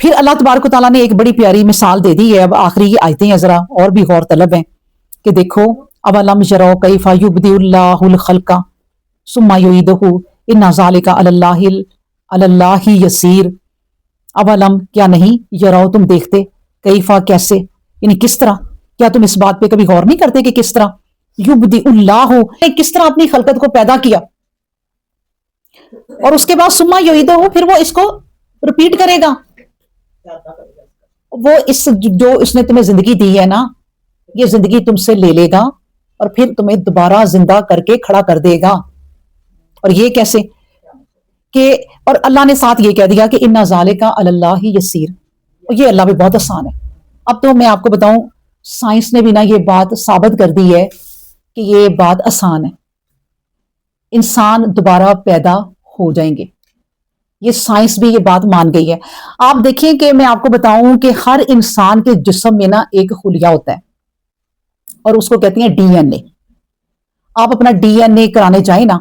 پھر اللہ تبارک و تعالیٰ نے ایک بڑی پیاری مثال دے دی ہے. اب آخری یہ آیتیں ہیں ذرا اور بھی غور طلب ہیں کہ دیکھو اولم یروا کیف یبدئ اللہ الخلق ثم یعیدہ ان ذلک علی اللہ یسیر. اولم کیا نہیں، یروا تم دیکھتے، کیفا کیسے، یعنی کس طرح، کیا تم اس بات پہ کبھی غور نہیں کرتے کہ کس طرح یبدئ اللہ، کس طرح اپنی خلقت کو پیدا کیا اور اس کے بعد ثم یعیدہ پھر وہ اس کو ریپیٹ کرے گا. وہ جو اس نے تمہیں زندگی دی ہے نا، یہ زندگی تم سے لے لے گا اور پھر تمہیں دوبارہ زندہ کر کے کھڑا کر دے گا. اور یہ کیسے کہ، اور اللہ نے ساتھ یہ کہہ دیا کہ ان ذالک علی اللہ یسیر، اور یہ اللہ بھی بہت آسان ہے. اب تو میں آپ کو بتاؤں، سائنس نے بھی نا یہ بات ثابت کر دی ہے کہ یہ بات آسان ہے، انسان دوبارہ پیدا ہو جائیں گے. یہ سائنس بھی یہ بات مان گئی ہے. آپ دیکھیں کہ میں آپ کو بتاؤں کہ ہر انسان کے جسم میں نا ایک خلیہ ہوتا ہے اور اس کو کہتے ہیں ڈی این اے. آپ اپنا ڈی این اے کرانے جائیں نا،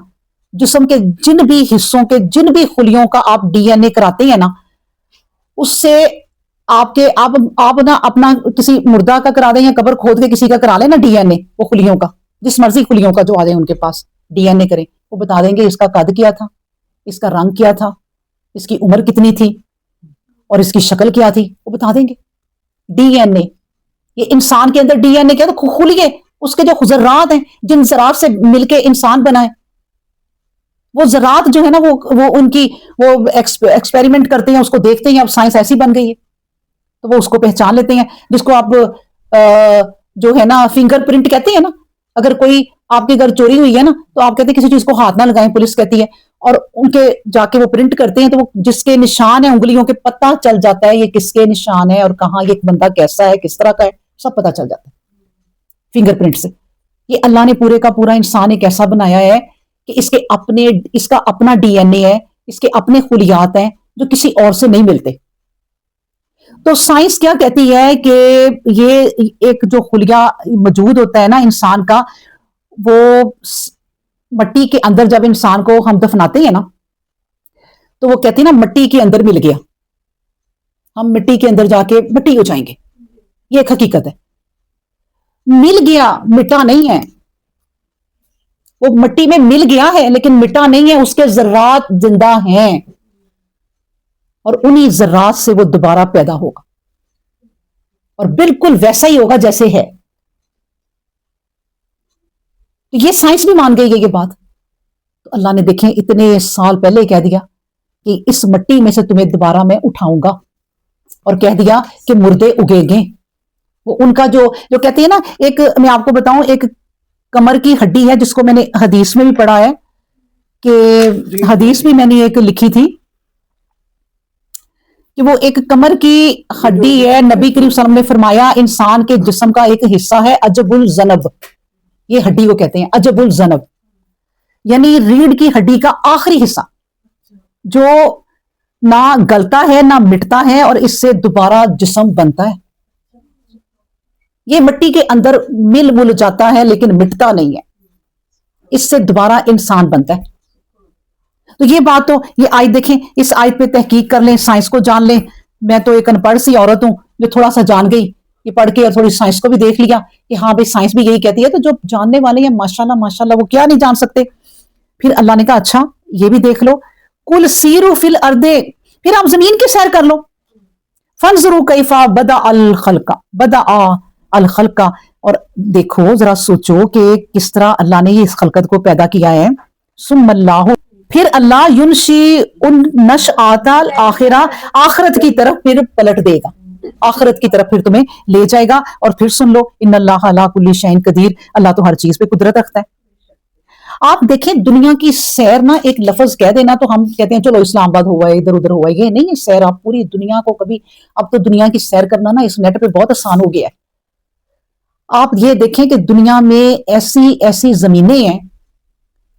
جسم کے جن بھی حصوں کے جن بھی خلیوں کا آپ ڈی این اے کراتے ہیں نا، اس سے آپ نا اپنا کسی مردہ کا کرا دیں یا قبر کھود کے کسی کا کرا لیں نا ڈی این اے، وہ خلیوں کا جس مرضی خلیوں کا جو آ جائے ان کے پاس ڈی این اے کریں، وہ بتا دیں گے اس کا قد کیا تھا، اس کا رنگ کیا تھا، اس کی عمر کتنی تھی اور اس کی شکل کیا تھی، وہ بتا دیں گے. ڈی این اے، یہ انسان کے اندر ڈی این اے کیا تو خلیے، اس کے جو ذرات ہیں، جن ذرات سے مل کے انسان بنا ہے، وہ ذرات جو ہے نا وہ ان کی وہ ایکسپیریمنٹ کرتے ہیں، اس کو دیکھتے ہیں. اب سائنس ایسی بن گئی ہے تو وہ اس کو پہچان لیتے ہیں، جس کو آپ جو ہے نا فنگر پرنٹ کہتے ہیں نا. اگر کوئی آپ کے گھر چوری ہوئی ہے نا تو آپ کہتے ہیں کسی چیز کو ہاتھ نہ لگائیں، پولیس کہتی ہے، اور ان کے جا کے وہ پرنٹ کرتے ہیں تو وہ جس کے نشان ہیں انگلیوں کے پتہ چل جاتا ہے یہ کس کے نشان ہے اور کہاں یہ بندہ کیسا ہے، کس طرح کا ہے، سب پتہ چل جاتا ہے فنگر پرنٹ سے. یہ اللہ نے پورے کا پورا انسان ایک ایسا بنایا ہے کہ اس کا اپنا ڈی این اے ہے، اس کے اپنے خلیات ہیں جو کسی اور سے نہیں ملتے. تو سائنس کیا کہتی ہے کہ یہ ایک جو خلیہ موجود ہوتا ہے نا انسان کا، وہ مٹی کے اندر جب انسان کو ہم دفناتے ہیں نا تو وہ کہتے ہیں نا مٹی کے اندر مل گیا، ہم مٹی کے اندر جا کے مٹی ہو جائیں گے. یہ ایک حقیقت ہے، مل گیا، مٹا نہیں ہے. وہ مٹی میں مل گیا ہے لیکن مٹا نہیں ہے، اس کے ذرات زندہ ہیں اور انہی ذرات سے وہ دوبارہ پیدا ہوگا اور بالکل ویسا ہی ہوگا جیسے ہے. تو یہ سائنس بھی مان گئی ہے یہ بات. تو اللہ نے دیکھیں اتنے سال پہلے کہہ دیا کہ اس مٹی میں سے تمہیں دوبارہ میں اٹھاؤں گا، اور کہہ دیا کہ مردے اگے گے. وہ ان کا جو کہتے ہیں نا، ایک میں آپ کو بتاؤں، ایک کمر کی ہڈی ہے جس کو میں نے حدیث میں بھی پڑھا ہے، کہ حدیث بھی میں نے ایک لکھی تھی کہ وہ ایک کمر کی ہڈی ہے. نبی کریم صلی اللہ علیہ وسلم نے فرمایا انسان کے جسم کا ایک حصہ ہے عجب الذنب، یہ ہڈی کو کہتے ہیں عجب الذنب، یعنی ریڑھ کی ہڈی کا آخری حصہ جو نہ گلتا ہے نہ مٹتا ہے اور اس سے دوبارہ جسم بنتا ہے. یہ مٹی کے اندر مل جاتا ہے لیکن مٹتا نہیں ہے، اس سے دوبارہ انسان بنتا ہے. تو یہ بات تو یہ آیت دیکھیں، اس آیت پہ تحقیق کر لیں، سائنس کو جان لیں. میں تو ایک ان پڑھ سی عورت ہوں جو تھوڑا سا جان گئی، یہ پڑھ کے اور تھوڑی سائنس کو بھی دیکھ لیا کہ ہاں بھائی سائنس بھی یہی کہتی ہے. تو جو جاننے والے ہیں ماشاءاللہ وہ کیا نہیں جان سکتے. پھر اللہ نے کہا اچھا یہ بھی دیکھ لو، کل سیروا فی الارض، پھر آپ زمین کی سیر کر لو. فانظروا کیف بدأ الخلق، اور دیکھو ذرا سوچو کہ کس طرح اللہ نے یہ اس خلقت کو پیدا کیا ہے. ثم اللہ، پھر اللہ ینشی النشأۃ الآخرہ، آخرت کی طرف پھر پلٹ دے گا، آخرت کی طرف پھر تمہیں لے جائے گا. اور پھر سن لو ان اللہ علی کل شیء قدیر، اللہ تو ہر چیز پہ قدرت رکھتا ہے. آپ دیکھیں دنیا کی سیر نا، ایک لفظ کہہ دینا تو ہم کہتے ہیں چلو اسلام آباد ہوا ہے، ادھر ادھر ہوا ہے. یہ نہیں ہے سیر، آپ پوری دنیا کو کبھی، اب تو دنیا کی سیر کرنا نا اس نیٹ پہ بہت آسان ہو گیا ہے. آپ یہ دیکھیں کہ دنیا میں ایسی زمینیں ہیں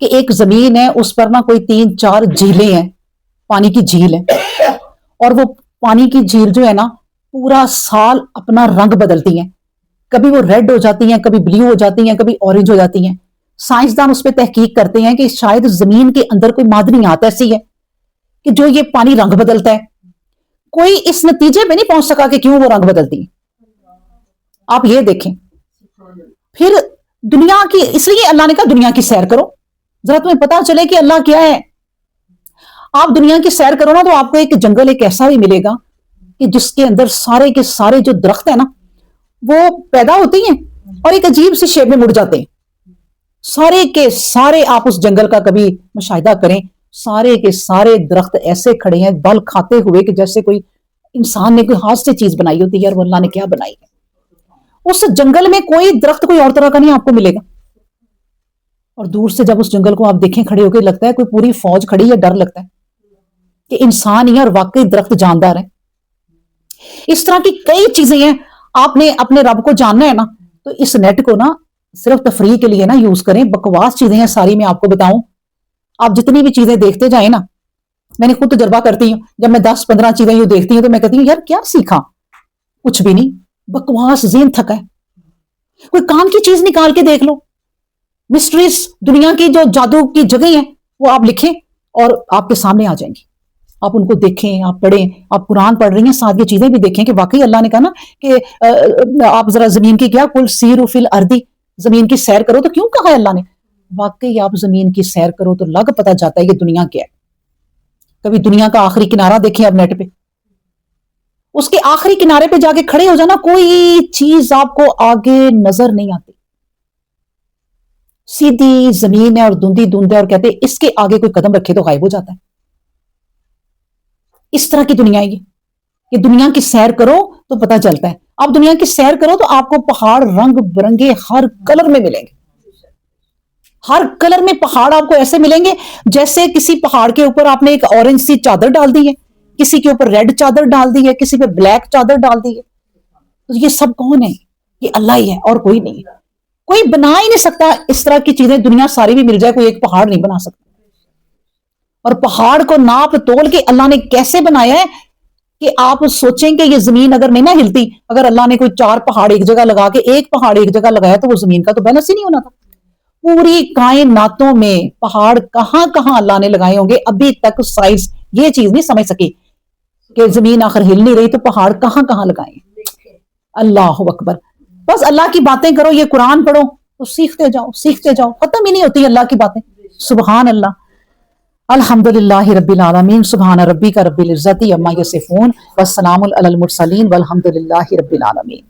کہ ایک زمین ہے اس پر نا کوئی 3-4 جھیلیں ہیں، پانی کی جھیل ہے، اور وہ پانی کی جھیل جو ہے نا پورا سال اپنا رنگ بدلتی ہیں، کبھی وہ ریڈ ہو جاتی ہیں، کبھی بلیو ہو جاتی ہیں، کبھی اورنج ہو جاتی ہیں. سائنسدان اس پہ تحقیق کرتے ہیں کہ شاید زمین کے اندر کوئی معدنیات ایسی ہے کہ جو یہ پانی رنگ بدلتا ہے. کوئی اس نتیجے پہ نہیں پہنچ سکا کہ کیوں وہ رنگ بدلتی ہیں. آپ یہ دیکھیں. پھر دنیا کی، اس لیے اللہ نے کہا دنیا کی سیر کرو، ذرا تمہیں پتا چلے کہ اللہ کیا ہے. آپ دنیا کی سیر کرو نا تو آپ کو ایک جنگل ایک ایسا بھی ملے گا کہ جس کے اندر سارے کے سارے جو درخت ہیں نا وہ پیدا ہوتے ہیں اور ایک عجیب سی شیپ میں مڑ جاتے ہیں. سارے کے سارے آپ اس جنگل کا کبھی مشاہدہ کریں، سارے کے سارے درخت ایسے کھڑے ہیں بل کھاتے ہوئے کہ جیسے کوئی انسان نے کوئی ہاتھ سے چیز بنائی ہوتی ہے. یار وہ اللہ نے کیا بنائی ہے. اس جنگل میں کوئی درخت کوئی اور طرح کا نہیں آپ کو ملے گا. اور دور سے جب اس جنگل کو آپ دیکھیں کھڑے ہو کے لگتا ہے کوئی پوری فوج کھڑی ہے. ڈر لگتا ہے کہ انسان ہی ہے اور واقعی درخت جاندار ہے. اس طرح کی کئی چیزیں ہیں. آپ نے اپنے رب کو جاننا ہے نا تو اس نیٹ کو نا صرف تفریح کے لیے نا یوز کریں. بکواس چیزیں ہیں ساری، میں آپ کو بتاؤں. آپ جتنی بھی چیزیں دیکھتے جائیں نا، میں نے خود تجربہ کرتی ہوں، جب میں 10-15 چیزیں یوں دیکھتی ہوں تو میں کہتی ہوں یار کیا سیکھا؟ کچھ بھی نہیں، بکواس، ذہن تھکا ہے. کوئی کام کی چیز نکال کے دیکھ لو. مسٹریز دنیا کی جو جادو کی جگہیں ہیں وہ آپ لکھیں اور آپ کے سامنے آ جائیں گی. آپ ان کو دیکھیں، آپ پڑھیں. آپ قرآن پڑھ رہی ہیں، ساتھ یہ چیزیں بھی دیکھیں کہ واقعی اللہ نے کہا نا کہ آپ ذرا زمین کی کیا کل سیروا فی الارض، زمین کی سیر کرو. تو کیوں کہا ہے اللہ نے؟ واقعی آپ زمین کی سیر کرو تو لگ پتہ جاتا ہے کہ دنیا کیا ہے. کبھی دنیا کا آخری کنارہ دیکھیں اب نیٹ پہ، اس کے آخری کنارے پہ جا کے کھڑے ہو جانا، کوئی چیز آپ کو آگے نظر نہیں آتی. سیدھی زمین ہے اور دھندی دھند ہے، اور کہتے ہیں اس کے آگے کوئی قدم رکھے تو غائب ہو جاتا ہے. اس طرح کی دنیا ہے یہ کہ دنیا کی سیر کرو تو پتہ چلتا ہے. آپ دنیا کی سیر کرو تو آپ کو پہاڑ رنگ برنگے ہر کلر میں ملیں گے. ہر کلر میں پہاڑ آپ کو ایسے ملیں گے جیسے کسی پہاڑ کے اوپر آپ نے ایک اورنج سی چادر ڈال دی ہے، کسی کے اوپر ریڈ چادر ڈال دی ہے، کسی پہ بلیک چادر ڈال دی ہے. تو یہ سب کون ہے؟ یہ اللہ ہی ہے اور کوئی نہیں ہے. کوئی بنا ہی نہیں سکتا اس طرح کی چیزیں. دنیا ساری بھی مل جائے، کوئی ایک پہاڑ نہیں بنا سکتا. اور پہاڑ کو ناپ تول کے اللہ نے کیسے بنایا ہے کہ آپ سوچیں کہ یہ زمین اگر نہیں نہ ہلتی، اگر اللہ نے کوئی 4 پہاڑ ایک جگہ لگا کے ایک پہاڑ ایک جگہ لگایا تو وہ زمین کا تو بیلنس ہی نہیں ہونا تھا. پوری کائناتوں میں پہاڑ کہاں کہاں اللہ نے لگائے ہوں گے. ابھی تک سائنس یہ چیز نہیں سمجھ سکی کہ زمین آخر ہل نہیں رہی تو پہاڑ کہاں کہاں لگائے. اللہ اکبر. بس اللہ کی باتیں کرو، یہ قرآن پڑھو تو سیکھتے جاؤ سیکھتے جاؤ، ختم ہی نہیں ہوتی اللہ کی باتیں. سبحان اللہ. الحمدللہ رب العالمین. سبحان ربک رب العزت عما یصفون والسلام علی المرسلین والحمدللہ رب العالمین.